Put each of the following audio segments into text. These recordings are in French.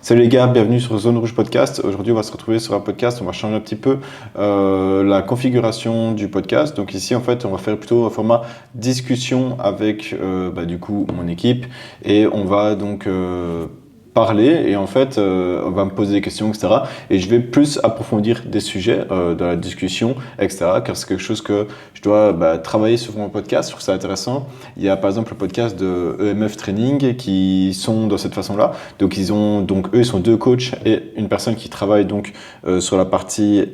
Salut les gars, bienvenue sur Zone Rouge Podcast. Aujourd'hui, on va se retrouver sur un podcast. On va changer un petit peu la configuration du podcast. Donc ici, en fait, on va faire plutôt un format discussion avec du coup mon équipe et on va donc parler et en fait, on va me poser des questions, etc. Et je vais plus approfondir des sujets dans la discussion, etc. Car c'est quelque chose que je dois travailler sur mon podcast. Je trouve ça intéressant. Il y a par exemple le podcast de EMF Training qui sont de cette façon-là. Donc eux ils sont deux coachs et une personne qui travaille donc sur la partie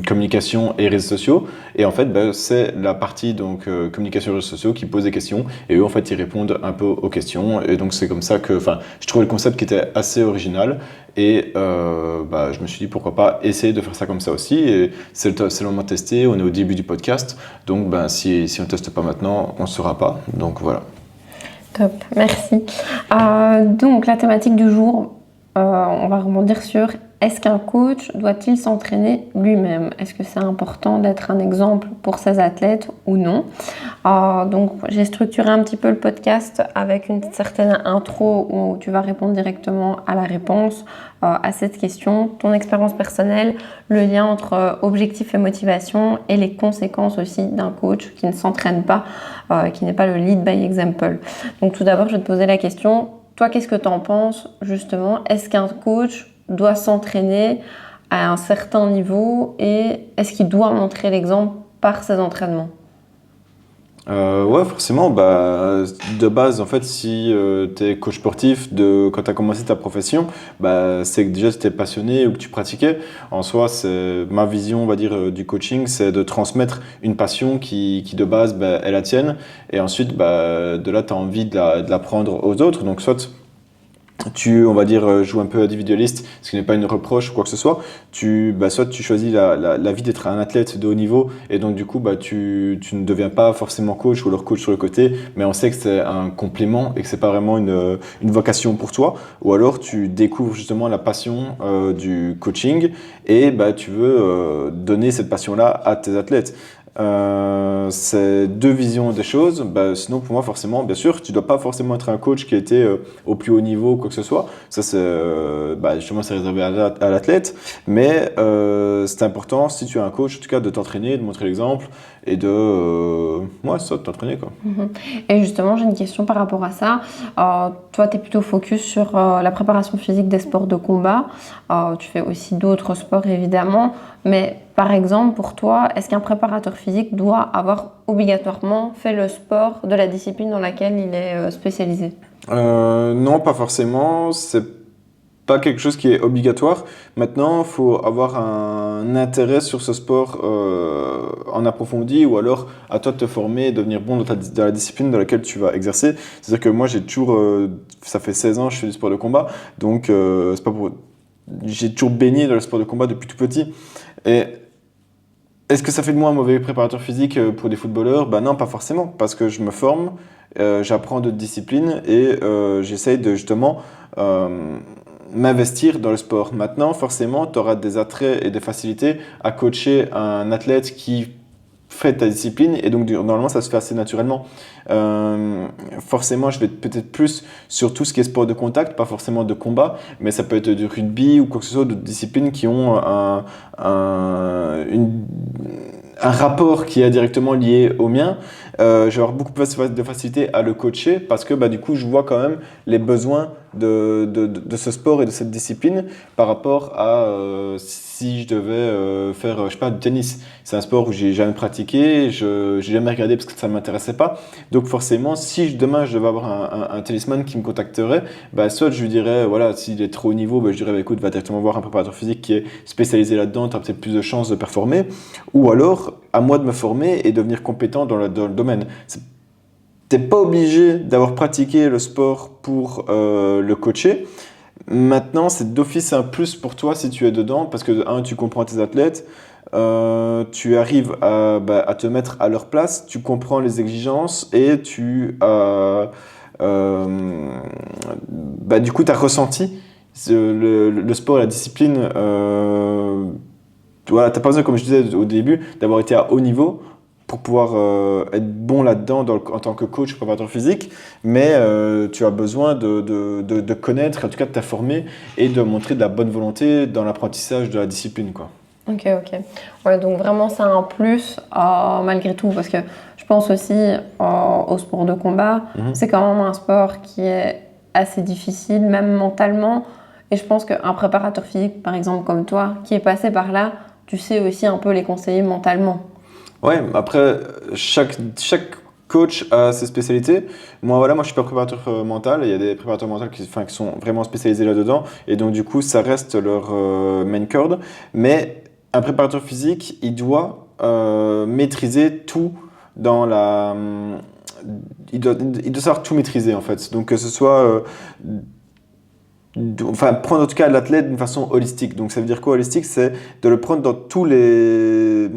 communication et réseaux sociaux. Et en fait, c'est la partie donc communication et réseaux sociaux qui pose des questions et eux en fait ils répondent un peu aux questions. Et donc c'est comme ça que, je trouvais le concept qui était assez original. Et je me suis dit pourquoi pas essayer de faire ça comme ça aussi. Et c'est le moment de tester. On est au début du podcast, donc si on ne teste pas maintenant, on ne saura pas. Donc voilà. Top, merci. Donc la thématique du jour, on va rebondir sur est-ce qu'un coach doit-il s'entraîner lui-même? Est-ce que c'est important d'être un exemple pour ses athlètes ou non? Donc j'ai structuré un petit peu le podcast avec une certaine intro où tu vas répondre directement à la réponse à cette question, ton expérience personnelle, le lien entre objectif et motivation et les conséquences aussi d'un coach qui ne s'entraîne pas, qui n'est pas le lead by example. Donc tout d'abord, je vais te poser la question, toi qu'est-ce que tu en penses justement? Est-ce qu'un coach doit s'entraîner à un certain niveau et est-ce qu'il doit montrer l'exemple par ses entraînements? Ouais, forcément. De base, en fait, si tu es coach sportif, quand tu as commencé ta profession, c'est que déjà tu étais passionné ou que tu pratiquais. En soi, c'est ma vision, on va dire, du coaching, c'est de transmettre une passion qui de base, est la tienne. Et ensuite, de là, tu as envie de l'apprendre aux autres. Donc, soit on va dire, joues un peu individualiste, ce qui n'est pas une reproche ou quoi que ce soit. Soit tu choisis la vie d'être un athlète de haut niveau et donc du coup, tu ne deviens pas forcément coach ou leur coach sur le côté, mais on sait que c'est un complément et que c'est pas vraiment une vocation pour toi. Ou alors tu découvres justement la passion du coaching et tu veux donner cette passion-là à tes athlètes. C'est deux visions des choses. Sinon, pour moi, forcément, bien sûr, tu dois pas forcément être un coach qui a été au plus haut niveau, quoi que ce soit. Ça, justement, c'est réservé à l'athlète. Mais c'est important, si tu es un coach, en tout cas, de t'entraîner, de montrer l'exemple et de t'entraîner, quoi. Et justement, j'ai une question par rapport à ça. Toi, tu es plutôt focus sur la préparation physique des sports de combat. Tu fais aussi d'autres sports, évidemment. Mais par exemple, pour toi, est-ce qu'un préparateur physique doit avoir obligatoirement fait le sport de la discipline dans laquelle il est spécialisé? Non, pas forcément. C'est pas quelque chose qui est obligatoire. Maintenant, il faut avoir un intérêt sur ce sport en approfondi ou alors à toi de te former et devenir bon dans la discipline dans laquelle tu vas exercer. C'est-à-dire que moi, ça fait 16 ans que je fais du sport de combat, donc c'est pas pour... j'ai toujours baigné dans le sport de combat depuis tout petit. Et est-ce que ça fait de moi un mauvais préparateur physique pour des footballeurs? Non, pas forcément, parce que je me forme, j'apprends d'autres disciplines et j'essaye de justement m'investir dans le sport. Maintenant, forcément, tu auras des attraits et des facilités à coacher un athlète qui fait ta discipline et donc normalement ça se fait assez naturellement. Forcément je vais être peut-être plus sur tout ce qui est sport de contact, pas forcément de combat, mais ça peut être du rugby ou quoi que ce soit, d'autres disciplines qui ont un rapport qui est directement lié au mien. Je vais avoir beaucoup plus de facilité à le coacher parce que du coup je vois quand même les besoins de ce sport et de cette discipline par rapport à si je devais faire je sais pas, du tennis. C'est un sport où j'ai jamais pratiqué, j'ai jamais regardé parce que ça m'intéressait pas. Donc forcément, si demain je devais avoir un tennisman qui me contacterait, soit je lui dirais, voilà, s'il est trop haut niveau, je dirais, écoute, va directement voir un préparateur physique qui est spécialisé là-dedans, tu as peut-être plus de chances de performer. Ou alors, à moi de me former et devenir compétent dans le domaine. T'es pas obligé d'avoir pratiqué le sport pour le coacher. Maintenant, c'est d'office un plus pour toi si tu es dedans, parce que, tu comprends tes athlètes, tu arrives à te mettre à leur place, tu comprends les exigences et du coup, tu as ressenti le sport et la discipline. Voilà, tu n'as pas besoin, comme je disais au début, d'avoir été à haut niveau pour pouvoir être bon là-dedans en tant que coach, préparateur physique, mais tu as besoin de connaître, en tout cas de t'informer et de montrer de la bonne volonté dans l'apprentissage de la discipline, quoi. Ok, ok. Ouais, donc vraiment, c'est un plus malgré tout, parce que je pense aussi au sport de combat. Mhm. C'est quand même un sport qui est assez difficile, même mentalement. Et je pense qu'un préparateur physique, par exemple, comme toi, qui est passé par là, tu sais aussi un peu les conseiller mentalement. Ouais, après, chaque coach a ses spécialités. Moi, je suis pas préparateur mental. Il y a des préparateurs mentaux qui sont vraiment spécialisés là-dedans. Et donc, du coup, ça reste leur main corde. Mais un préparateur physique, il doit maîtriser tout dans la. Il doit savoir tout maîtriser, en fait. Donc, que ce soit enfin, prendre en tout cas l'athlète d'une façon holistique. Donc ça veut dire quoi holistique? C'est de le prendre dans tous les...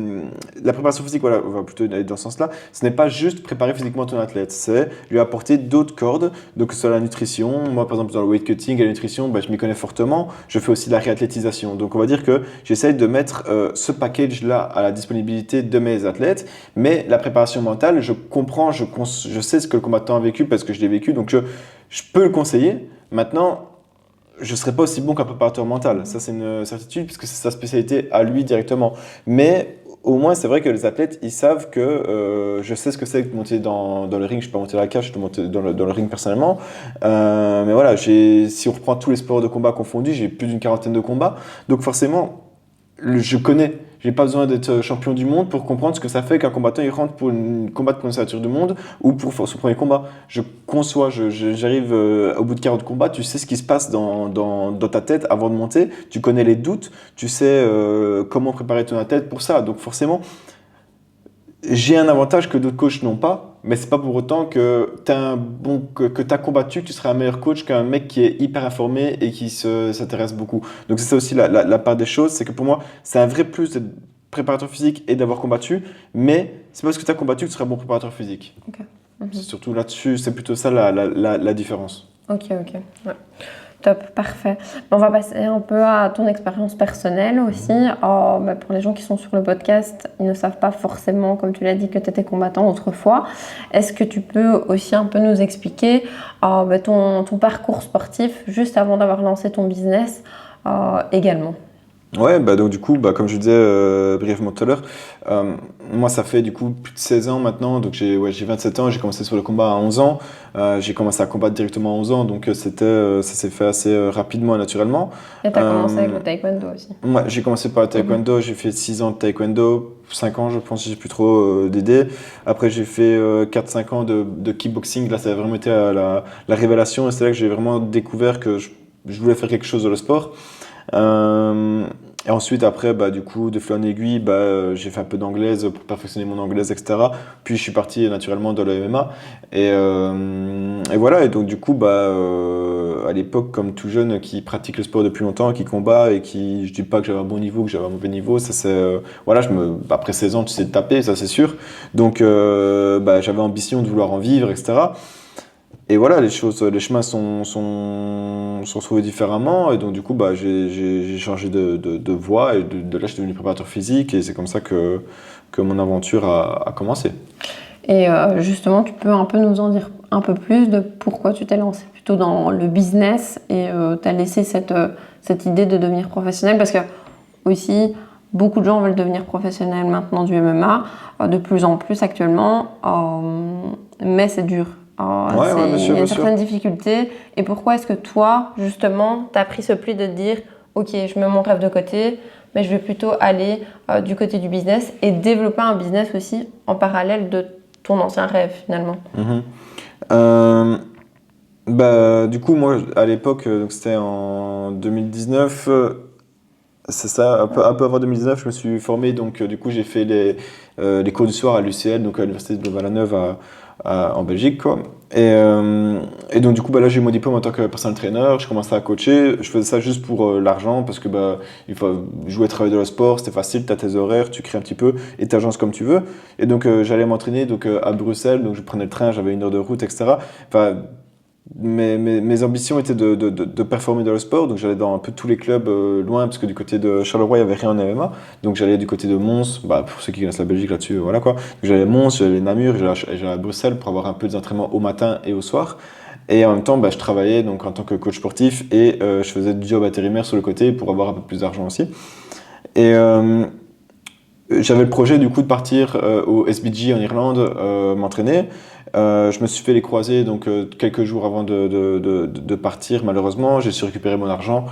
La préparation physique, voilà, on va plutôt aller dans ce sens-là. Ce n'est pas juste préparer physiquement ton athlète, c'est lui apporter d'autres cordes, donc que ce soit la nutrition. Moi, par exemple, dans le weight cutting et la nutrition, bah, je m'y connais fortement. Je fais aussi la réathlétisation. Donc on va dire que j'essaye de mettre ce package-là à la disponibilité de mes athlètes, mais la préparation mentale, je comprends, je sais ce que le combattant a vécu parce que je l'ai vécu, donc je peux le conseiller. Maintenant, je ne serai pas aussi bon qu'un préparateur mental. Ça, c'est une certitude, puisque c'est sa spécialité à lui directement. Mais au moins, c'est vrai que les athlètes, ils savent que je sais ce que c'est de monter dans le ring. Je ne suis pas monter à la cage, je suis monter dans le ring personnellement. Mais voilà, si on reprend tous les sports de combat confondus, j'ai plus d'une quarantaine de combats. Donc forcément, je connais. J'ai pas besoin d'être champion du monde pour comprendre ce que ça fait qu'un combattant il rentre combattre pour une ceinture du monde ou pour son premier combat. Je conçois, j'arrive au bout de 40 combats, tu sais ce qui se passe dans ta tête avant de monter, tu connais les doutes, tu sais comment préparer ton athlète pour ça. Donc forcément, j'ai un avantage que d'autres coachs n'ont pas, mais c'est pas pour autant que t'as combattu, que tu seras un meilleur coach qu'un mec qui est hyper informé et qui s'intéresse beaucoup. Donc c'est ça aussi la part des choses, c'est que pour moi, c'est un vrai plus d'être préparateur physique et d'avoir combattu, mais c'est pas parce que tu as combattu que tu seras un bon préparateur physique. Ok. C'est surtout là-dessus, c'est plutôt ça la différence. Ok, ok. Ouais. Top, parfait. On va passer un peu à ton expérience personnelle aussi. Pour les gens qui sont sur le podcast, ils ne savent pas forcément, comme tu l'as dit, que tu étais combattant autrefois. Est-ce que tu peux aussi un peu nous expliquer ton parcours sportif juste avant d'avoir lancé ton business également? Ouais, donc du coup, comme je disais brièvement tout à l'heure, moi ça fait du coup plus de 16 ans maintenant, donc j'ai 27 ans, j'ai commencé sur le combat à 11 ans, j'ai commencé à combattre directement à 11 ans, donc ça s'est fait assez rapidement et naturellement. Et tu as commencé avec le taekwondo aussi. Ouais, j'ai commencé par le taekwondo, j'ai fait 6 ans de taekwondo, 5 ans je pense, j'ai plus trop d'idées. Après j'ai fait 4-5 ans de kickboxing, là ça a vraiment été la révélation et c'est là que j'ai vraiment découvert que je voulais faire quelque chose dans le sport. Et ensuite, après, du coup, de fil en aiguille, j'ai fait un peu d'anglaise pour perfectionner mon anglaise, etc. Puis, je suis parti naturellement dans le MMA. Et voilà. Et donc, du coup, à l'époque, comme tout jeune qui pratique le sport depuis longtemps, qui combat et je dis pas que j'avais un bon niveau, que j'avais un mauvais niveau. Ça, c'est, voilà, après 16 ans, tu sais te taper, ça, c'est sûr. Donc, j'avais ambition de vouloir en vivre, etc. Et voilà, les chemins sont trouvés différemment. Et donc, du coup, j'ai changé de voie. Et là, je suis devenu préparateur physique. Et c'est comme ça que mon aventure a commencé. Et justement, tu peux un peu nous en dire un peu plus de pourquoi tu t'es lancé plutôt dans le business et tu as laissé cette idée de devenir professionnel. Parce que, aussi, beaucoup de gens veulent devenir professionnels maintenant du MMA, de plus en plus actuellement. Mais c'est dur. Il y a une certaine difficulté. Et pourquoi est-ce que toi, justement, tu as pris ce pli de te dire « Ok, je mets mon rêve de côté, mais je vais plutôt aller du côté du business et développer un business aussi en parallèle de ton ancien rêve, finalement. » Du coup, moi, à l'époque, donc c'était en 2019, c'est ça, un peu avant 2019, je me suis formé. Donc, du coup, j'ai fait les cours du soir à l'UCL, donc à l'Université de Louvain-la-Neuve en Belgique, quoi. Et donc du coup là j'ai eu mon diplôme en tant que personal trainer, je commençais à coacher, je faisais ça juste pour l'argent parce que il faut jouer, travailler dans le sport, c'était facile, tu as tes horaires, tu crées un petit peu et t'agences comme tu veux. Et donc j'allais m'entraîner à Bruxelles, donc je prenais le train, j'avais 1 heure de route, etc. Enfin, mes ambitions étaient de performer dans le sport, donc j'allais dans un peu tous les clubs loin, parce que du côté de Charleroi, il n'y avait rien en MMA, donc j'allais du côté de Mons, bah, pour ceux qui connaissent la Belgique là-dessus, voilà quoi. Donc j'allais à Mons, j'allais à Namur, j'allais à Bruxelles pour avoir un peu d'entraînement au matin et au soir. Et en même temps, bah, je travaillais donc en tant que coach sportif et je faisais du job intérimaire sur le côté pour avoir un peu plus d'argent aussi. Et j'avais le projet du coup de partir au SBG en Irlande m'entraîner. Je me suis fait les croisés donc quelques jours avant de partir. Malheureusement, j'ai su récupérer mon argent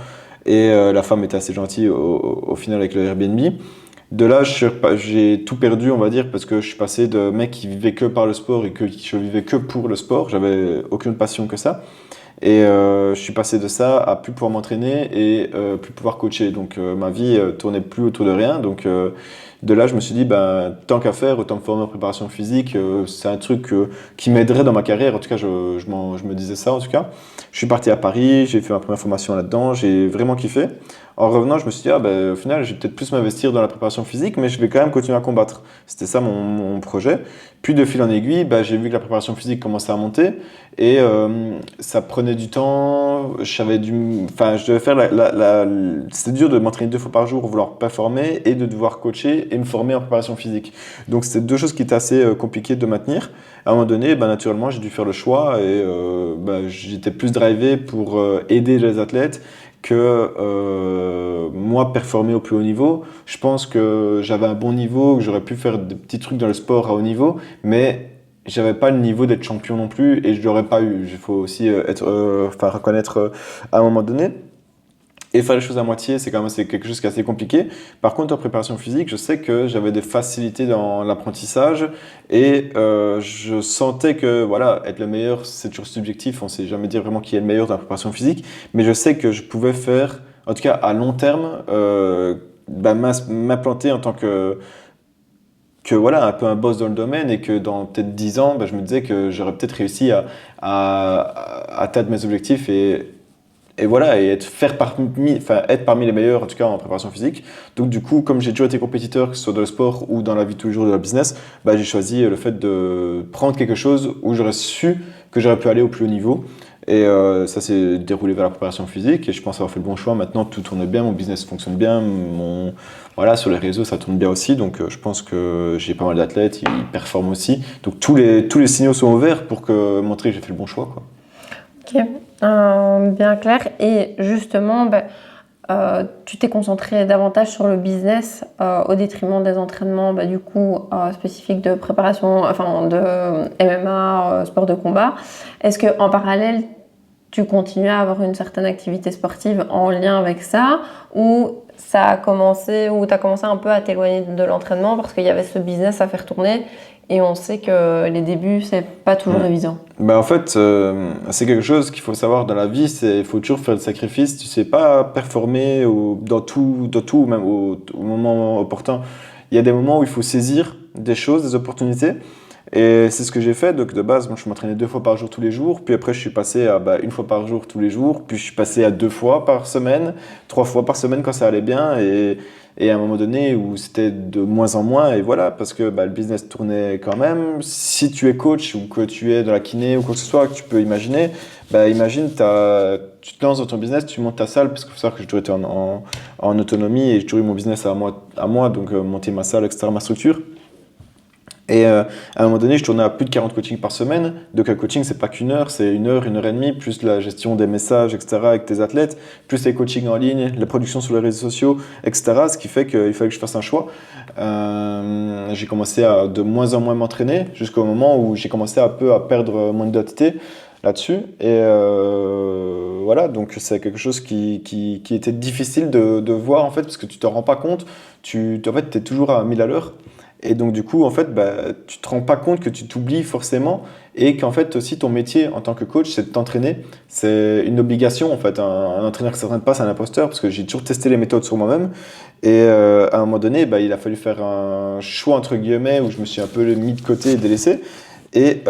et la femme était assez gentille au final avec le Airbnb. De là, j'ai tout perdu, on va dire, parce que je suis passé de mec qui vivait que par le sport et que je vivais que pour le sport. J'avais aucune passion que ça. Et je suis passé de ça à plus pouvoir m'entraîner et plus pouvoir coacher. Donc ma vie tournait plus autour de rien. Donc de là, je me suis dit, ben, tant qu'à faire, autant me former en préparation physique. C'est un truc qui m'aiderait dans ma carrière. En tout cas, je me disais ça en tout cas. Je suis parti à Paris, j'ai fait ma première formation là-dedans, j'ai vraiment kiffé. En revenant, je me suis dit, ah, ben, au final, je vais peut-être plus m'investir dans la préparation physique, mais je vais quand même continuer à combattre. C'était ça mon projet. Puis de fil en aiguille, ben, j'ai vu que la préparation physique commençait à monter et ça prenait du temps. Enfin, je devais faire c'était dur de m'entraîner 2 fois par jour, vouloir performer et de devoir coacher et me former en préparation physique. Donc c'était 2 choses qui étaient assez compliquées de maintenir. À un moment donné, ben, naturellement, j'ai dû faire le choix et ben, j'étais plus drivé pour aider les athlètes que moi performer au plus haut niveau. Je pense que j'avais un bon niveau, que j'aurais pu faire des petits trucs dans le sport à haut niveau, mais j'avais pas le niveau d'être champion non plus et je l'aurais pas eu. Il faut aussi reconnaître à un moment donné. Et faire les choses à moitié, c'est quelque chose qui est assez compliqué. Par contre, en préparation physique, je sais que j'avais des facilités dans l'apprentissage et je sentais que voilà, être le meilleur, c'est toujours subjectif. On ne sait jamais dire vraiment qui est le meilleur dans la préparation physique, mais je sais que je pouvais faire, en tout cas à long terme, m'implanter en tant que voilà, un peu un boss dans le domaine et que dans peut-être 10 ans, je me disais que j'aurais peut-être réussi à atteindre mes objectifs et voilà, et être parmi les meilleurs, en tout cas en préparation physique. Donc du coup, comme j'ai toujours été compétiteur, que ce soit dans le sport ou dans la vie de tous les jours de la business, j'ai choisi le fait de prendre quelque chose où j'aurais su que j'aurais pu aller au plus haut niveau. Et ça s'est déroulé vers la préparation physique et je pense avoir fait le bon choix. Maintenant, tout tourne bien, mon business fonctionne bien, voilà, sur les réseaux, ça tourne bien aussi. Donc je pense que j'ai pas mal d'athlètes, ils performent aussi. Donc tous les signaux sont ouverts pour montrer que j'ai fait le bon choix, quoi. Ok, bien clair. Et justement, tu t'es concentré davantage sur le business au détriment des entraînements du coup spécifiques de préparation, enfin de MMA, sport de combat. Est-ce qu'en parallèle, tu continues à avoir une certaine activité sportive en lien avec ça ou ça a commencé, ou tu as commencé un peu à t'éloigner de l'entraînement parce qu'il y avait ce business à faire tourner et on sait que les débuts, c'est pas toujours évident. En fait, c'est quelque chose qu'il faut savoir dans la vie, il faut toujours faire le sacrifice. Tu sais pas performer dans tout, même au moment opportun. Il y a des moments où il faut saisir des choses, des opportunités. Et c'est ce que j'ai fait. Donc de base, moi, je m'entraînais 2 fois par jour tous les jours. Puis après, je suis passé à 1 fois par jour tous les jours. Puis je suis passé à 2 fois par semaine, 3 fois par semaine quand ça allait bien. Et à un moment donné où c'était de moins en moins. Et voilà, parce que le business tournait quand même. Si tu es coach ou que tu es dans la kiné ou quoi que ce soit, que tu peux imaginer, imagine, tu te lances dans ton business, tu montes ta salle. Parce qu'il faut savoir que j'ai toujours été en autonomie et j'ai toujours eu mon business à moi donc monter ma salle, etc., ma structure. Et à un moment donné, je tournais à plus de 40 coachings par semaine. Donc un coaching, c'est pas qu'une heure, c'est 1 heure, 1 heure et demie, plus la gestion des messages, etc. avec tes athlètes, plus les coachings en ligne, la production sur les réseaux sociaux, etc. Ce qui fait qu'il fallait que je fasse un choix. J'ai commencé à de moins en moins m'entraîner jusqu'au moment où j'ai commencé un peu à perdre mon identité là-dessus. Et voilà, donc c'est quelque chose qui était difficile de voir en fait, parce que tu te rends pas compte. En fait, tu es toujours à 1000 à l'heure. Et donc du coup, en fait, tu te rends pas compte que tu t'oublies forcément et qu'en fait aussi ton métier en tant que coach, c'est de t'entraîner. C'est une obligation en fait. Un entraîneur qui ne s'entraîne pas, c'est un imposteur parce que j'ai toujours testé les méthodes sur moi-même. Et à un moment donné, il a fallu faire un choix entre guillemets où je me suis un peu mis de côté et délaissé. Et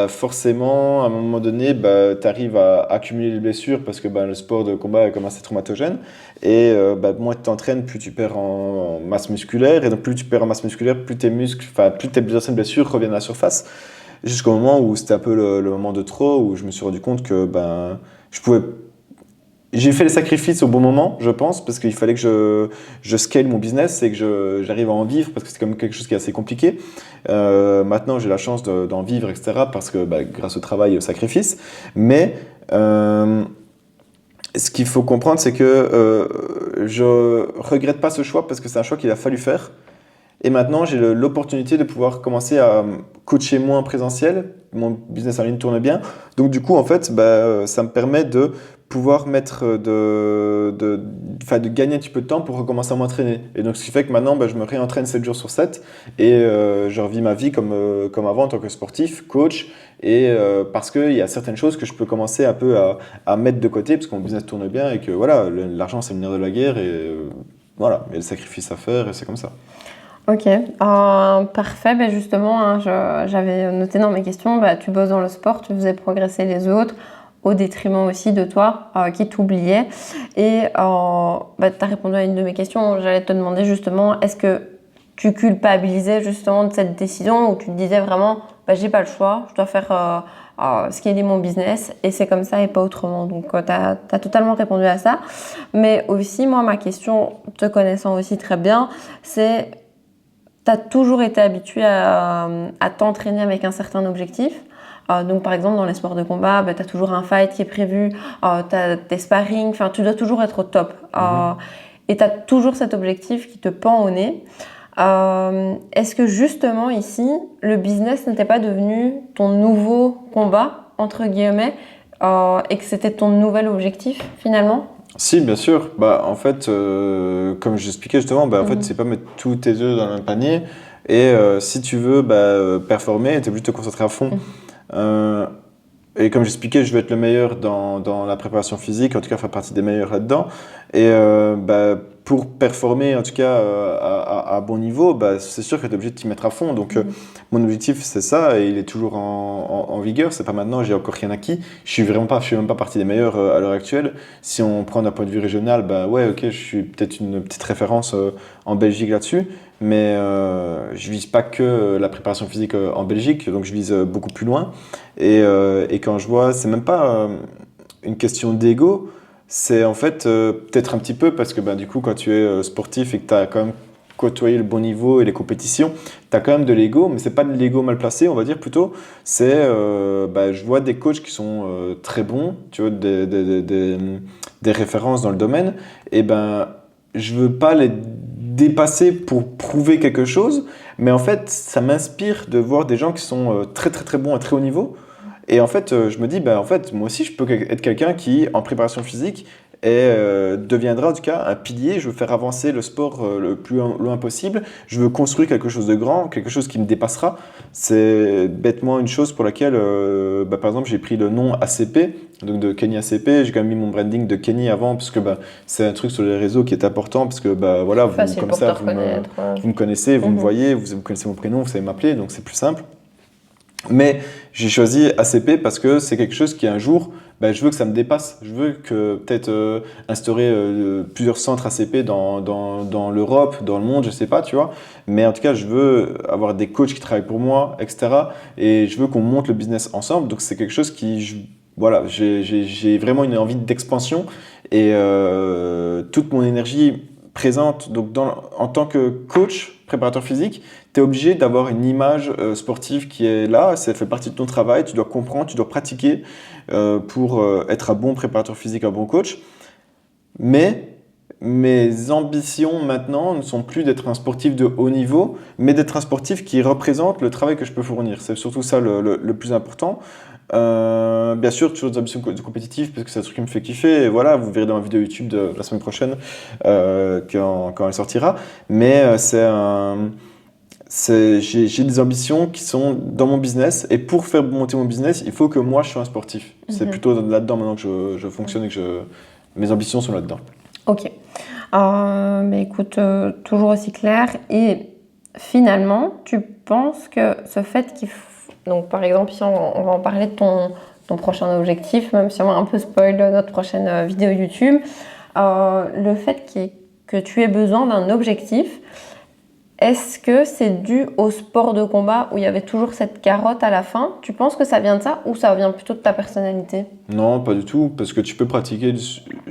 forcément, à un moment donné, tu arrives à accumuler les blessures parce que le sport de combat est comme assez traumatogène. Et moins tu t'entraînes, plus tu perds en masse musculaire. Et donc, plus tu perds en masse musculaire, plus tes muscles, plus tes anciennes blessures reviennent à la surface. jusqu'au moment où c'était un peu le moment de trop, où je me suis rendu compte que je pouvais. J'ai fait les sacrifices au bon moment, je pense, parce qu'il fallait que je scale mon business et que j'arrive à en vivre, parce que c'est quand même quelque chose qui est assez compliqué. Maintenant, j'ai la chance d'en vivre, etc., parce que grâce au travail et au sacrifice. Mais ce qu'il faut comprendre, c'est que je regrette pas ce choix, parce que c'est un choix qu'il a fallu faire. Et maintenant, j'ai l'opportunité de pouvoir commencer à coacher moins en présentiel. Mon business en ligne tourne bien. Donc, du coup, en fait, ça me permet de pouvoir de gagner un petit peu de temps pour recommencer à m'entraîner. Et donc, ce qui fait que maintenant, je me réentraîne 7 jours sur 7 et je revis ma vie comme avant en tant que sportif, coach. Et parce qu'il y a certaines choses que je peux commencer un peu à mettre de côté parce que mon business tourne bien et que voilà, l'argent, c'est le nerf de la guerre. Et voilà, il y a le sacrifice à faire et c'est comme ça. Ok, parfait. Justement, hein, j'avais noté dans mes questions, tu bosses dans le sport, tu faisais progresser les autres au détriment aussi de toi qui t'oubliais. Et tu as répondu à une de mes questions. J'allais te demander justement, est-ce que tu culpabilisais justement de cette décision ou tu te disais vraiment, j'ai pas le choix, je dois faire ce qui est mon business et c'est comme ça et pas autrement. Donc, tu as totalement répondu à ça. Mais aussi, moi, ma question, te connaissant aussi très bien, c'est... Tu as toujours été habitué à t'entraîner avec un certain objectif. Donc, par exemple, dans les sports de combat, tu as toujours un fight qui est prévu, tu as tes sparring, tu dois toujours être au top. Et tu as toujours cet objectif qui te pend au nez. Est-ce que justement ici, le business n'était pas devenu ton nouveau combat, entre guillemets, et que c'était ton nouvel objectif finalement ? Si, bien sûr. En fait, comme j'expliquais justement, en fait, c'est pas mettre tous tes œufs dans le même panier. Et si tu veux performer, tu es obligé de te concentrer à fond. Et comme j'expliquais, je veux être le meilleur dans la préparation physique, en tout cas faire partie des meilleurs là-dedans. Et pour performer, en tout cas à bon niveau, c'est sûr que tu es obligé de t'y mettre à fond. Donc mon objectif, c'est ça, et il est toujours en vigueur. C'est pas maintenant, j'ai encore rien acquis. Je suis même pas partie des meilleurs à l'heure actuelle. Si on prend d'un point de vue régional, ouais, ok, je suis peut-être une petite référence en Belgique là-dessus. Mais je vise pas que la préparation physique en Belgique, donc je vise beaucoup plus loin. Et quand je vois, c'est même pas une question d'ego, c'est en fait peut-être un petit peu parce que du coup, quand tu es sportif et que tu as quand même côtoyé le bon niveau et les compétitions, tu as quand même de l'ego, mais c'est pas de l'ego mal placé, on va dire plutôt. C'est, je vois des coachs qui sont très bons, tu vois, des références dans le domaine, et je veux pas les dépasser pour prouver quelque chose, mais en fait, ça m'inspire de voir des gens qui sont très très très bons à très haut niveau. Et en fait, je me dis, en fait, moi aussi, je peux être quelqu'un qui, en préparation physique, deviendra en tout cas un pilier. Je veux faire avancer le sport le plus loin possible. Je veux construire quelque chose de grand, quelque chose qui me dépassera. C'est bêtement une chose pour laquelle, par exemple, j'ai pris le nom ACP, donc de Kenny ACP. J'ai quand même mis mon branding de Kenny avant, parce que c'est un truc sur les réseaux qui est important, parce que voilà, vous, Facile comme pour ça, te reconnaître. vous me connaissez, vous me voyez, vous connaissez mon prénom, vous savez m'appeler, donc c'est plus simple. Mais j'ai choisi ACP parce que c'est quelque chose qui un jour, je veux que ça me dépasse. Je veux que peut-être instaurer plusieurs centres ACP dans l'Europe, dans le monde, je sais pas, tu vois. Mais en tout cas, je veux avoir des coachs qui travaillent pour moi, etc. Et je veux qu'on monte le business ensemble. Donc c'est quelque chose qui, voilà, j'ai vraiment une envie d'expansion et toute mon énergie présente donc en tant que coach, préparateur physique, tu es obligé d'avoir une image sportive qui est là, ça fait partie de ton travail, tu dois comprendre, tu dois pratiquer pour être un bon préparateur physique, un bon coach. Mais mes ambitions maintenant ne sont plus d'être un sportif de haut niveau, mais d'être un sportif qui représente le travail que je peux fournir. C'est surtout ça le plus important. Bien sûr, toujours des ambitions compétitives parce que c'est un truc qui me fait kiffer. Et voilà, vous verrez dans ma vidéo YouTube de la semaine prochaine quand elle sortira. Mais j'ai des ambitions qui sont dans mon business. Et pour faire monter mon business, il faut que moi, je sois un sportif. C'est plutôt là-dedans maintenant que je fonctionne et que mes ambitions sont là-dedans. Ok. Mais écoute, toujours aussi clair. Et finalement, tu penses que ce fait donc par exemple, si on va en parler de ton prochain objectif, même si on va un peu spoil notre prochaine vidéo YouTube, le fait que tu aies besoin d'un objectif, Est-ce que c'est dû au sport de combat où il y avait toujours cette carotte à la fin? Tu penses que ça vient de ça ou ça vient plutôt de ta personnalité? Non, pas du tout, parce que tu peux pratiquer.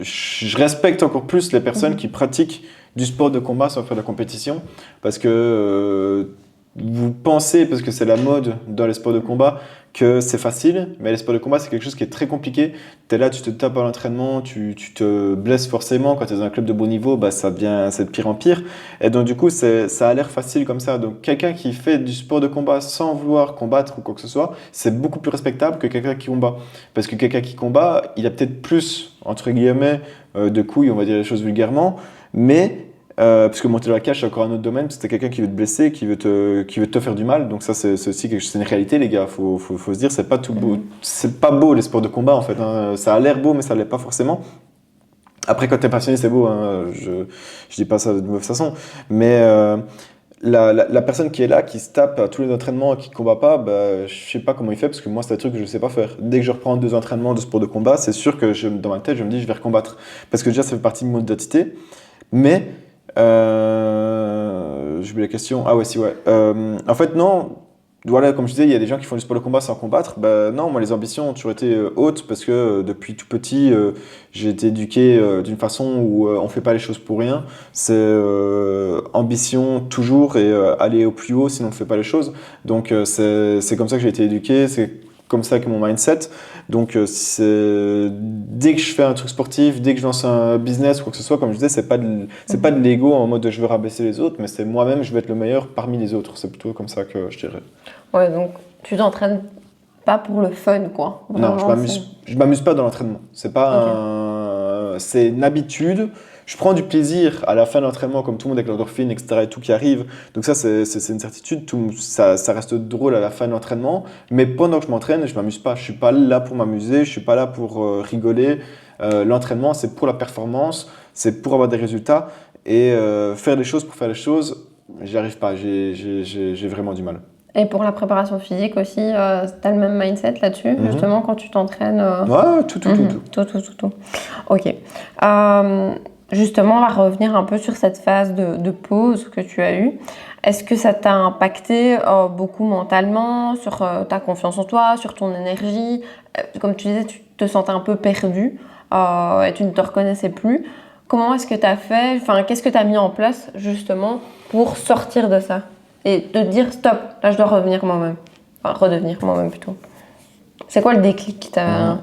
Je respecte encore plus les personnes Mhm. qui pratiquent du sport de combat sans faire de la compétition, parce que vous pensez, parce que c'est la mode dans les sports de combat, que c'est facile, mais les sports de combat, c'est quelque chose qui est très compliqué. Tu es là, tu te tapes à l'entraînement, tu te blesses forcément. Quand tu es dans un club de bon niveau, bah, ça devient c'est de pire en pire. Et donc, du coup, ça a l'air facile comme ça. Donc, quelqu'un qui fait du sport de combat sans vouloir combattre ou quoi que ce soit, c'est beaucoup plus respectable que quelqu'un qui combat. Parce que quelqu'un qui combat, il a peut-être plus, entre guillemets, de couilles, on va dire les choses vulgairement, mais parce que monter dans la cage, c'est encore un autre domaine, parce que c'est quelqu'un qui veut te blesser, qui veut te faire du mal. Donc ça, c'est aussi c'est une réalité, les gars. Faut se dire, c'est pas tout beau. Mhm. C'est pas beau, les sports de combat, en fait, hein. Ça a l'air beau, mais ça l'est pas forcément. Après, quand t'es passionné, c'est beau, hein. Je dis pas ça de mauvaise façon. Mais la personne qui est là, qui se tape à tous les entraînements et qui combat pas, bah, je sais pas comment il fait, parce que moi, c'est un truc que je sais pas faire. Dès que je reprends 2 entraînements de sport de combat, c'est sûr que dans ma tête, je me dis, je vais recombattre. Parce que déjà, ça fait partie de mon identité. Mais j'ai oublié la question. Ah ouais, si, ouais. En fait, non. Voilà, comme je disais, il y a des gens qui font du sport de combat sans combattre. Ben non, moi, les ambitions ont toujours été hautes parce que depuis tout petit, j'ai été éduqué d'une façon où on fait pas les choses pour rien. C'est ambition toujours et aller au plus haut, sinon on ne fait pas les choses. Donc, c'est comme ça que j'ai été éduqué. C'est comme ça que mon mindset. Donc, dès que je fais un truc sportif, dès que je lance un business ou quoi que ce soit, comme je disais, c'est pas de l'ego en mode je veux rabaisser les autres, mais c'est moi-même, je veux être le meilleur parmi les autres. C'est plutôt comme ça que je dirais. Ouais, donc tu t'entraînes pas pour le fun, quoi. Non, Vraiment, je m'amuse pas dans l'entraînement. Ok. C'est une habitude. Je prends du plaisir à la fin de l'entraînement, comme tout le monde avec l'endorphine, etc. et tout qui arrive. Donc ça, c'est une certitude. Ça reste drôle à la fin de l'entraînement. Mais pendant que je m'entraîne, je m'amuse pas. Je suis pas là pour m'amuser. Je suis pas là pour rigoler. L'entraînement, c'est pour la performance. C'est pour avoir des résultats. Et faire les choses pour faire les choses, j'y arrive pas. J'ai vraiment du mal. Et pour la préparation physique aussi, t'as le même mindset là-dessus, Mhm. justement, quand tu t'entraînes Ouais, tout, tout, tout, tout. tout. Ok. Justement, on va revenir un peu sur cette phase de pause que tu as eue. Est-ce que ça t'a impacté beaucoup mentalement, sur ta confiance en toi, sur ton énergie? Comme tu disais, tu te sentais un peu perdu et tu ne te reconnaissais plus. Comment est-ce que tu as fait? Enfin, qu'est-ce que tu as mis en place justement pour sortir de ça? Et de dire stop, là je dois revenir moi-même. Enfin, redevenir moi-même plutôt. C'est quoi le déclic qui t'a.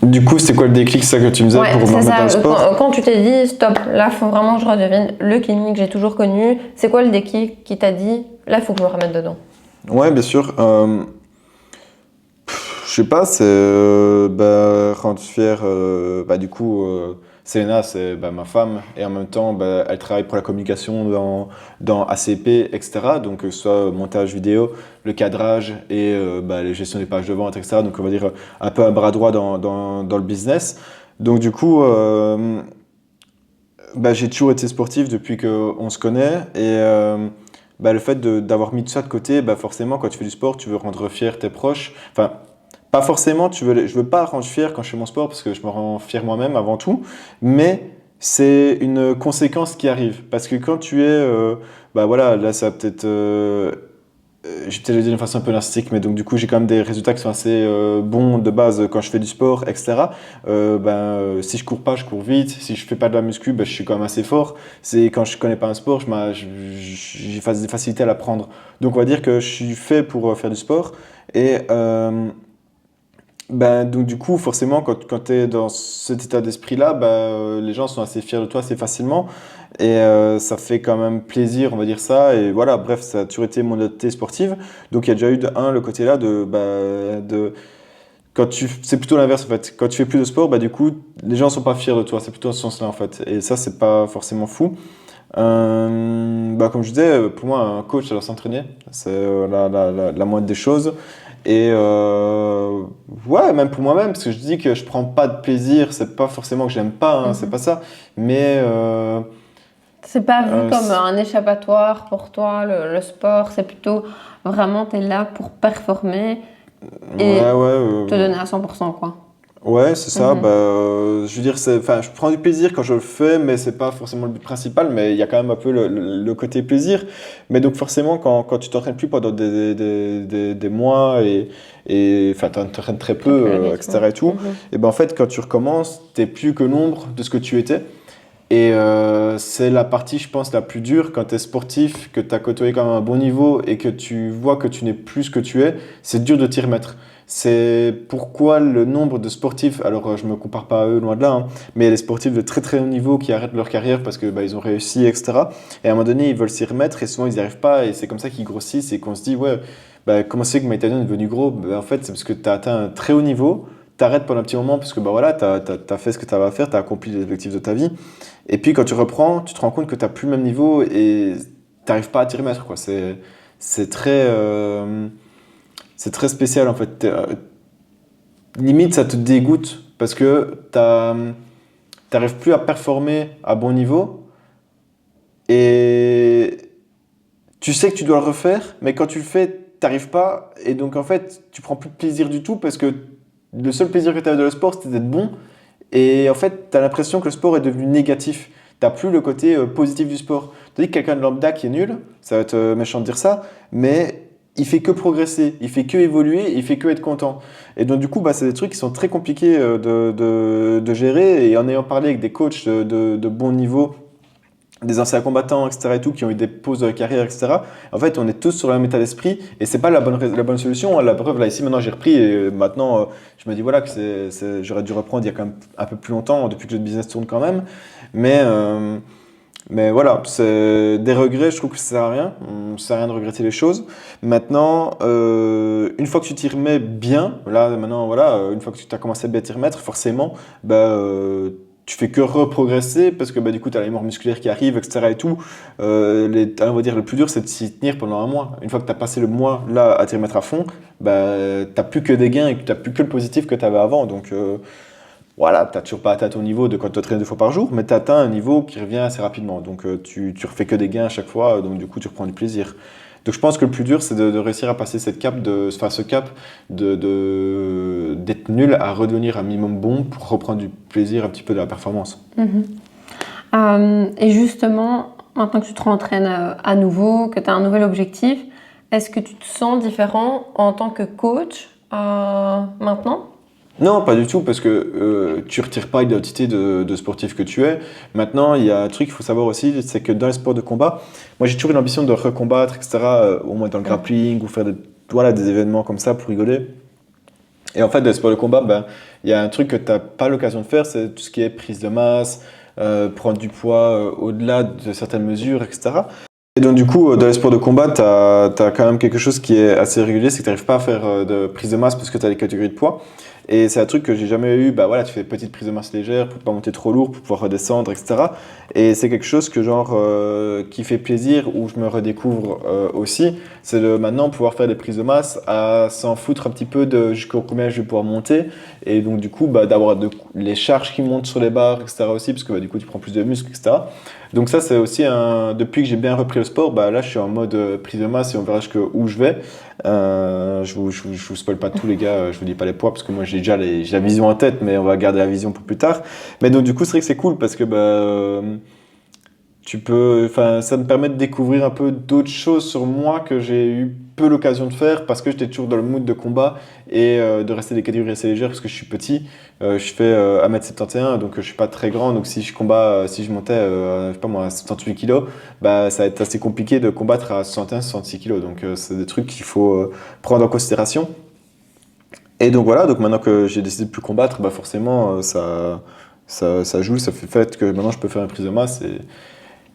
Du coup, c'est quoi le déclic, ça que tu me disais Ouais, pour me c'est remettre dans le ça. sport? Quand tu t'es dit stop, là faut vraiment que je redevienne le Kenny que j'ai toujours connu, c'est quoi le déclic qui t'a dit là faut que je me remette dedans? Ouais, bien sûr. Je sais pas, c'est rendre fier. Du coup, Selena, c'est ma femme, et en même temps, elle travaille pour la communication dans ACP, etc. Donc, que ce soit montage vidéo, le cadrage et la gestion des pages de vente, etc. Donc, on va dire un peu un bras droit dans le business. Donc, du coup, j'ai toujours été sportif depuis qu'on se connaît, et le fait d'avoir mis tout ça de côté, forcément, quand tu fais du sport, tu veux rendre fier tes proches. Enfin, pas forcément, je veux pas rendre fier quand je fais mon sport parce que je me rends fier moi-même avant tout, mais c'est une conséquence qui arrive. Parce que quand tu es, voilà, là ça va peut-être, j'ai peut-être le dire d'une façon un peu narcissique, mais donc du coup j'ai quand même des résultats qui sont assez bons de base quand je fais du sport, etc. Si je cours pas, je cours vite. Si je fais pas de la muscu, je suis quand même assez fort. C'est quand je connais pas un sport, j'ai des facilités à l'apprendre. Donc on va dire que je suis fait pour faire du sport. Et donc du coup, forcément, quand tu es dans cet état d'esprit-là, les gens sont assez fiers de toi assez facilement. Et ça fait quand même plaisir, on va dire ça. Et voilà, bref, ça a toujours été mon identité sportive. Donc il y a déjà eu le côté là c'est plutôt l'inverse en fait. Quand tu fais plus de sport, du coup, les gens sont pas fiers de toi. C'est plutôt dans ce sens-là en fait. Et ça, c'est pas forcément fou. Comme je disais, pour moi, un coach, ça doit s'entraîner. C'est la moindre des choses. Et ouais, même pour moi-même, parce que je dis que je prends pas de plaisir, c'est pas forcément que j'aime pas, hein, c'est pas ça. Mais C'est pas vu euh, comme c'est- un échappatoire pour toi, le sport, c'est plutôt vraiment t'es là pour performer ouais, et ouais. te donner à 100%, quoi. Ouais, c'est ça. Mhm. Bah, je veux dire, enfin, je prends du plaisir quand je le fais, mais c'est pas forcément le but principal. Mais il y a quand même un peu le côté plaisir. Mais donc forcément, quand tu t'entraînes plus pendant des mois et enfin, t'entraînes très peu, T'as plus le rythme. etc. et tout, Mhm. et ben en fait, quand tu recommences, t'es plus que l'ombre de ce que tu étais. Et c'est la partie, je pense, la plus dure quand tu es sportif, que tu as côtoyé quand même un bon niveau et que tu vois que tu n'es plus ce que tu es. C'est dur de t'y remettre. C'est pourquoi le nombre de sportifs, alors je me compare pas à eux, loin de là, hein, mais il y a des sportifs de très très haut niveau qui arrêtent leur carrière parce que bah, ils ont réussi, etc. Et à un moment donné, ils veulent s'y remettre et souvent ils n'y arrivent pas. Et c'est comme ça qu'ils grossissent et qu'on se dit, ouais, bah, comment c'est que Maïtanian est devenu gros? Bah, en fait, c'est parce que tu as atteint un très haut niveau. T'arrêtes pendant un petit moment parce que bah voilà, t'as fait ce que tu avais à faire, t'as accompli les objectifs de ta vie. Et puis quand tu reprends, tu te rends compte que tu n'as plus le même niveau et tu n'arrives pas à t'y remettre, quoi. C'est très, c'est très spécial en fait. Limite, ça te dégoûte parce que tu n'arrives plus à performer à bon niveau et tu sais que tu dois le refaire, mais quand tu le fais, tu n'arrives pas. Et donc en fait, tu prends plus de plaisir du tout parce que le seul plaisir que tu avais dans le sport, c'était d'être bon. Et en fait, tu as l'impression que le sport est devenu négatif. T'as plus le côté positif du sport. Tandis que quelqu'un de lambda qui est nul, ça va être méchant de dire ça, mais il fait que progresser, il fait que évoluer, il fait que être content. Et donc du coup, bah, c'est des trucs qui sont très compliqués de gérer. Et en ayant parlé avec des coachs de bon niveau, des anciens combattants, etc. et tout, qui ont eu des pauses de carrière, etc. En fait, on est tous sur le même état d'esprit et c'est pas la bonne solution. La preuve, là, ici, maintenant, j'ai repris et maintenant, je me dis, voilà, que j'aurais dû reprendre il y a quand même un peu plus longtemps, depuis que le business tourne quand même. Mais, euh, mais voilà, c'est des regrets, je trouve que ça sert à rien. Ça sert à rien de regretter les choses. Maintenant, une fois que tu t'y remets bien, là, maintenant, voilà, une fois que tu as commencé à bien t'y remettre, forcément, bah, tu fais que reprogresser parce que bah, du coup, tu as la mémoire musculaire qui arrive, etc. et tout. On va dire le plus dur, c'est de s'y tenir pendant un mois. Une fois que tu as passé le mois là à t'y remettre à fond, bah, tu plus que des gains et que tu plus que le positif que tu avais avant. Donc voilà, tu n'as toujours pas atteint ton niveau de quand tu t'entraînes 2 fois par jour, mais tu as atteint un niveau qui revient assez rapidement. Donc tu refais que des gains à chaque fois, donc du coup, tu reprends du plaisir. Donc je pense que le plus dur, c'est de réussir à passer ce cap d'être nul à redevenir un minimum bon pour reprendre du plaisir un petit peu de la performance. Mhm. Et justement, maintenant que tu te rentraînes à nouveau, que tu as un nouvel objectif, est-ce que tu te sens différent en tant que coach maintenant? Non, pas du tout, parce que tu retires pas l'identité de sportif que tu es. Maintenant, il y a un truc qu'il faut savoir aussi, c'est que dans les sports de combat, moi j'ai toujours eu l'ambition de recombattre, etc., au moins dans le Mhm. grappling, ou faire voilà, des événements comme ça pour rigoler. Et en fait, dans les sports de combat, ben, il y a un truc que tu n'as pas l'occasion de faire, c'est tout ce qui est prise de masse, prendre du poids au-delà de certaines mesures, etc. Et donc du coup, dans les sports de combat, tu as quand même quelque chose qui est assez régulier, c'est que tu n'arrives pas à faire de prise de masse parce que tu as les catégories de poids. Et c'est un truc que j'ai jamais eu, bah voilà, tu fais petite prise de masse légère pour pas monter trop lourd, pour pouvoir redescendre, etc. Et c'est quelque chose que genre qui fait plaisir, où je me redécouvre aussi, c'est de maintenant pouvoir faire des prises de masse à s'en foutre un petit peu de jusqu'au combien je vais pouvoir monter. Et donc du coup, bah, d'avoir les charges qui montent sur les barres, etc. aussi, parce que bah, du coup tu prends plus de muscles, etc. Donc ça, c'est aussi un... Depuis que j'ai bien repris le sport, bah là, je suis en mode prise de masse et on verra où je vais. Je vous spoil pas tout, les gars. Je vous dis pas les poids parce que moi, j'ai la vision en tête, mais on va garder la vision pour plus tard. Mais donc, du coup, c'est vrai que c'est cool parce que bah, enfin, ça me permet de découvrir un peu d'autres choses sur moi que j'ai eu peu l'occasion de faire parce que j'étais toujours dans le mood de combat et de rester des catégories assez légères parce que je suis petit. Je fais 1m71, donc je suis pas très grand. Donc si je combats, si je montais, je sais pas moi, à 78 kilos, bah, ça va être assez compliqué de combattre à 61, 66 kilos. Donc c'est des trucs qu'il faut prendre en considération. Et donc voilà, donc maintenant que j'ai décidé de plus combattre, bah forcément ça joue, ça fait que maintenant je peux faire une prise de masse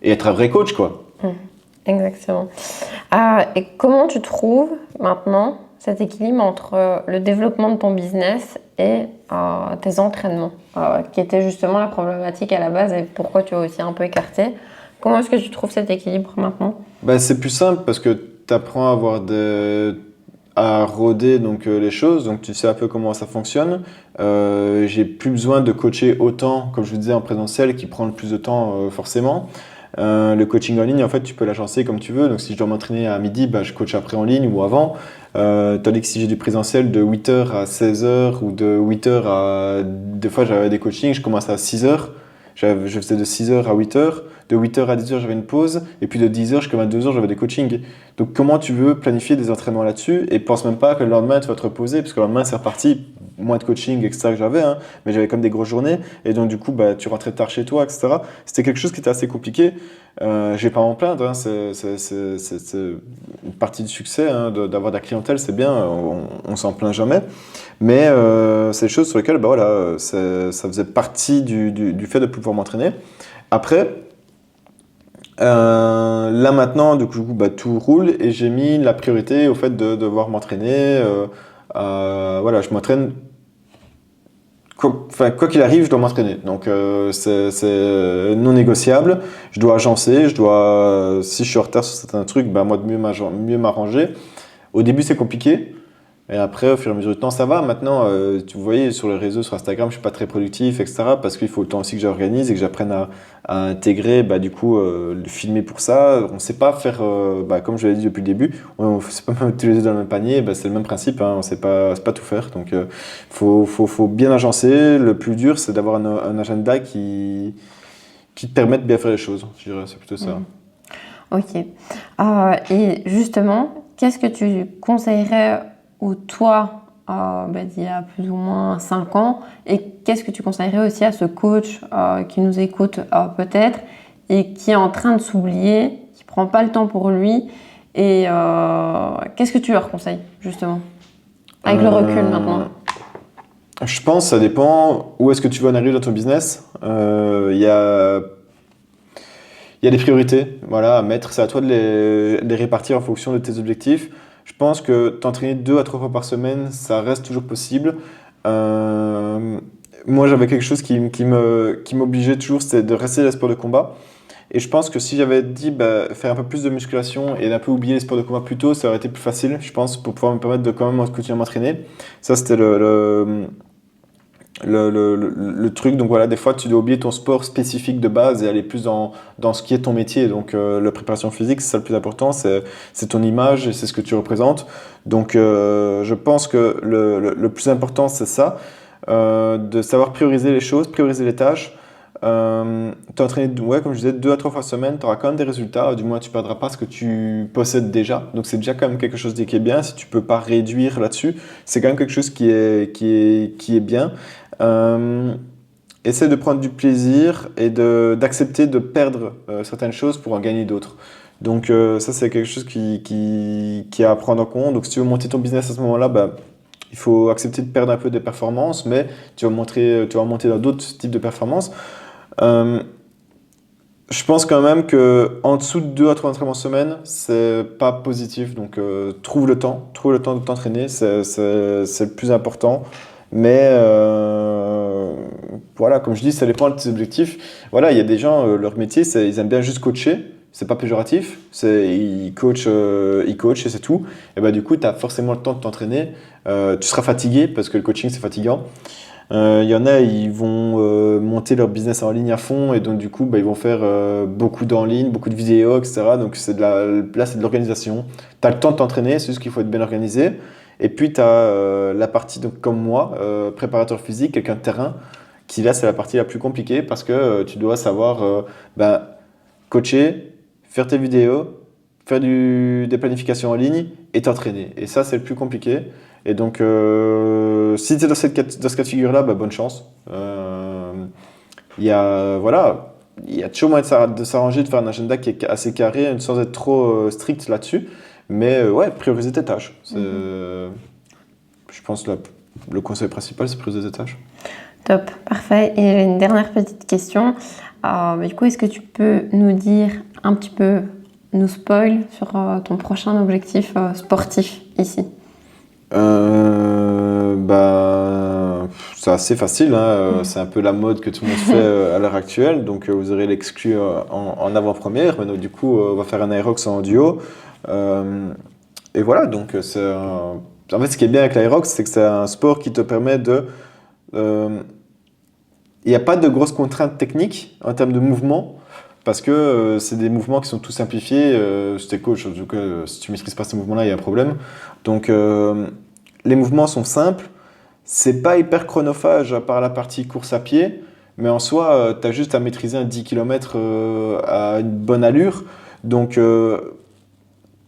et être un vrai coach, quoi. Mhm. Exactement. Et comment tu trouves maintenant cet équilibre entre le développement de ton business et tes entraînements, qui était justement la problématique à la base et pourquoi tu as aussi un peu écarté. Comment est-ce que tu trouves cet équilibre maintenant? Bah, c'est plus simple parce que tu apprends à roder donc, les choses, donc tu sais un peu comment ça fonctionne. J'ai plus besoin de coacher autant, comme je vous disais, en présentiel, qui prend le plus de temps forcément. Le coaching en ligne, en fait, tu peux l'agencer comme tu veux. Donc, si je dois m'entraîner à midi, bah, je coach après en ligne ou avant. Tandis que si j'ai du présentiel de 8h à 16h ou de 8h à... Des fois, j'avais des coachings, je commençais à 6h. Je faisais de 6h à 8h. De 8h à 10h, j'avais une pause. Et puis de 10h jusqu'à 22h, j'avais des coachings. Donc, comment tu veux planifier des entraînements là-dessus? Et pense même pas que le lendemain, tu vas te reposer, parce que le lendemain, c'est reparti. Moins de coaching, etc. que j'avais, hein, mais j'avais comme des grosses journées. Et donc, du coup, bah, tu rentrais tard chez toi, etc. C'était quelque chose qui était assez compliqué. Je vais pas m'en plaindre, hein, c'est une partie du succès, hein, d'avoir de la clientèle, c'est bien, on s'en plaint jamais. Mais c'est des choses sur lesquelles bah, voilà, ça faisait partie du fait de pouvoir m'entraîner. Après, là maintenant, du coup, bah, tout roule et j'ai mis la priorité au fait de devoir m'entraîner. Voilà, je m'entraîne. Quoi qu'il arrive, je dois m'entraîner. Donc, c'est non négociable. Je dois agencer. Si je suis en retard sur certains trucs, bah, moi, de mieux m'arranger. Au début, c'est compliqué. Et après, au fur et à mesure du temps, ça va. Maintenant, tu voyez, sur les réseaux, sur Instagram, je suis pas très productif, etc. Parce qu'il faut le temps aussi que j'organise et que j'apprenne à intégrer, bah, du coup, le filmer pour ça. On sait pas faire, bah, comme je l'ai dit depuis le début, on sait pas mettre tous les œufs dans le même panier. Bah, c'est le même principe, hein, on sait pas tout faire. Donc, faut bien agencer. Le plus dur, c'est d'avoir un agenda qui te permette de bien faire les choses. Je dirais, c'est plutôt ça. Ok. Et justement, qu'est-ce que tu conseillerais au toi d'il y a plus ou moins 5 ans et qu'est-ce que tu conseillerais aussi à ce coach qui nous écoute peut-être et qui est en train de s'oublier, qui prend pas le temps pour lui et qu'est-ce que tu leur conseilles justement avec le recul maintenant? Je pense que ça dépend où est-ce que tu veux en arriver dans ton business. Il y a des priorités voilà, à mettre. C'est à toi de les répartir en fonction de tes objectifs. Je pense que t'entraîner 2 à 3 fois par semaine, ça reste toujours possible. Moi, j'avais quelque chose qui m'obligeait toujours, c'était de rester dans les sports de combat. Et je pense que si j'avais dit bah, faire un peu plus de musculation et d'un peu oublier les sports de combat plus tôt, ça aurait été plus facile, je pense, pour pouvoir me permettre de quand même continuer à m'entraîner. Ça, c'était le truc. Donc voilà, des fois, tu dois oublier ton sport spécifique de base et aller plus dans ce qui est ton métier. Donc la préparation physique, c'est ça le plus important, c'est ton image et c'est ce que tu représentes. Donc je pense que le plus important, c'est ça, de savoir prioriser les choses, prioriser les tâches. T'entraîner, ouais, comme je disais, 2 à 3 fois semaine, tu auras quand même des résultats, du moins tu ne perdras pas ce que tu possèdes déjà. Donc c'est déjà quand même quelque chose qui est bien. Si tu ne peux pas réduire là-dessus, c'est quand même quelque chose qui est bien. Essaie de prendre du plaisir et d'accepter de perdre certaines choses pour en gagner d'autres. Donc ça c'est quelque chose qui est à prendre en compte. Donc si tu veux monter ton business à ce moment-là, bah, il faut accepter de perdre un peu des performances, mais tu vas monter dans d'autres types de performances. Je pense quand même que en dessous de 2 à 3 entraînements semaine, c'est pas positif. Donc trouve le temps de t'entraîner, c'est le plus important. Mais voilà, comme je dis, ça dépend de tes objectifs. Voilà, il y a des gens, leur métier, ils aiment bien juste coacher. C'est pas péjoratif, ils coachent et c'est tout. Et bah, du coup, tu as forcément le temps de t'entraîner. Tu seras fatigué parce que le coaching, c'est fatigant. Il y en a, ils vont monter leur business en ligne à fond et donc du coup, bah, ils vont faire beaucoup d'en ligne, beaucoup de vidéos, etc. Donc là, c'est de l'organisation. Tu as le temps de t'entraîner, c'est juste qu'il faut être bien organisé. Et puis, tu as la partie, donc, comme moi, préparateur physique, quelqu'un de terrain, qui là, c'est la partie la plus compliquée parce que tu dois savoir bah, coacher, faire tes vidéos, faire des planifications en ligne et t'entraîner. Et ça, c'est le plus compliqué. Et donc, si tu es dans ce cas de figure-là, bah, bonne chance. Voilà, il y a toujours moyen de s'arranger, de faire un agenda qui est assez carré, sans être trop strict là-dessus. Mais ouais, prioriser tes tâches. Je pense que le conseil principal, c'est prioriser tes tâches. Top, parfait. Et j'ai une dernière petite question. Du coup, est-ce que tu peux nous dire un petit peu, nous spoil sur ton prochain objectif sportif ici? C'est assez facile, hein. C'est un peu la mode que tout le monde fait à l'heure actuelle, donc vous aurez l'exclu en avant-première. Mais donc, du coup, on va faire un Aerox en duo. Et voilà, donc en fait, ce qui est bien avec l'Aerox, c'est que c'est un sport qui te permet de... Il n'y a pas de grosses contraintes techniques en termes de mouvement. parce que c'est des mouvements qui sont tout simplifiés. Si t'es coach, en tout cas, si tu maîtrises pas ces mouvements-là, il y a un problème. Donc, les mouvements sont simples. C'est pas hyper chronophage à part la partie course à pied, mais en soi, tu as juste à maîtriser un 10 km à une bonne allure. Donc,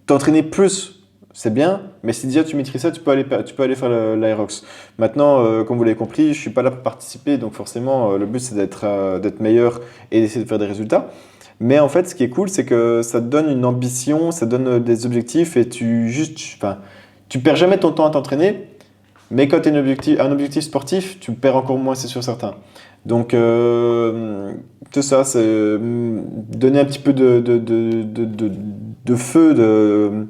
t'entraîner plus, c'est bien, mais si déjà tu maîtrises ça, tu peux aller faire l'aérox. Maintenant, comme vous l'avez compris, je suis pas là pour participer, donc forcément, le but c'est d'être meilleur et d'essayer de faire des résultats. Mais en fait, ce qui est cool, c'est que ça te donne une ambition, ça te donne des objectifs et enfin, tu perds jamais ton temps à t'entraîner. Mais quand tu as un objectif sportif, tu perds encore moins, c'est sûr certain. Donc, tout ça, c'est donner un petit peu de feu,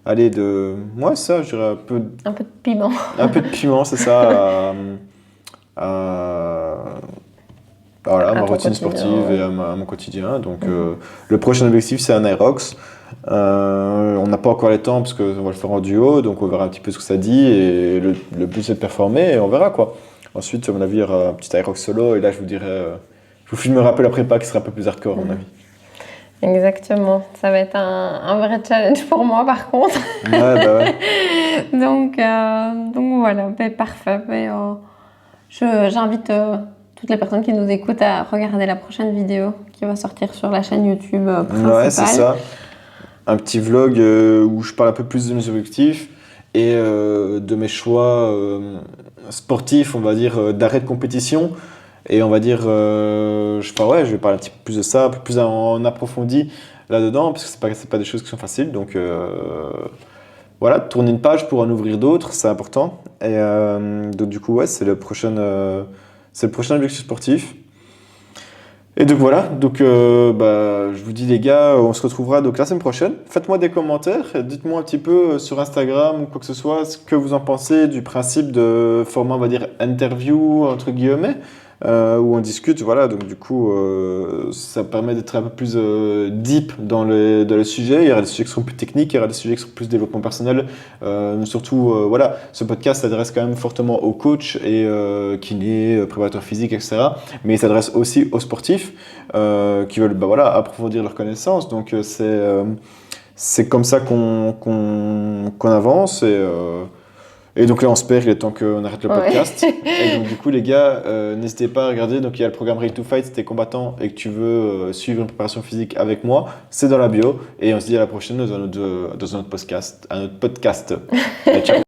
allez, ouais, ça, je dirais Un peu de piment. un peu de piment, c'est ça, voilà, À ma ton routine quotidien, sportive ouais. et à mon quotidien. Donc, le prochain objectif, c'est un Aerox. On n'a pas encore les temps parce qu'on va le faire en duo, donc on verra un petit peu ce que ça dit. Et le but, c'est de performer et on verra quoi. Ensuite, à mon avis, il y aura un petit Aerox solo. Et là, je vous dirai, je vous filmerai un peu la prépa qui sera un peu plus hardcore, à mon avis. Exactement. Ça va être un vrai challenge pour moi, par contre. Ouais, bah ouais. Donc voilà, ben, parfait. Ben, j'invite toutes les personnes qui nous écoutent à regarder la prochaine vidéo qui va sortir sur la chaîne YouTube Ouais, c'est principale. ça. Un petit vlog où je parle un peu plus de mes objectifs et de mes choix sportifs, on va dire, d'arrêt de compétition. Et on va dire, ouais, je vais parler un petit peu plus de ça, un peu plus en approfondi là-dedans, parce que c'est pas des choses qui sont faciles. Donc voilà, tourner une page pour en ouvrir d'autres, c'est important. Et donc du coup, ouais, c'est le prochain objectif sportif. Et donc voilà, donc je vous dis les gars, on se retrouvera donc la semaine prochaine. Faites-moi des commentaires, dites-moi un petit peu sur Instagram ou quoi que ce soit ce que vous en pensez du principe de format, on va dire interview entre guillemets, où on discute. Voilà, donc du coup ça permet d'être un peu plus deep dans le sujet. Il y aura des sujets qui seront plus techniques, il y aura des sujets qui seront plus développement personnel. Surtout voilà, ce podcast s'adresse quand même fortement aux coachs et kinés, préparateurs physiques, etc. Mais il s'adresse aussi aux sportifs qui veulent voilà, approfondir leurs connaissances. Donc c'est comme ça qu'on avance. Et donc là, on espère qu'il est temps qu'on arrête le podcast. Et donc du coup, les gars, n'hésitez pas à regarder. Donc il y a le programme Ready to Fight si t'es combattant et que tu veux suivre une préparation physique avec moi. C'est dans la bio. Et on se dit à la prochaine dans un autre podcast. Allez, ciao.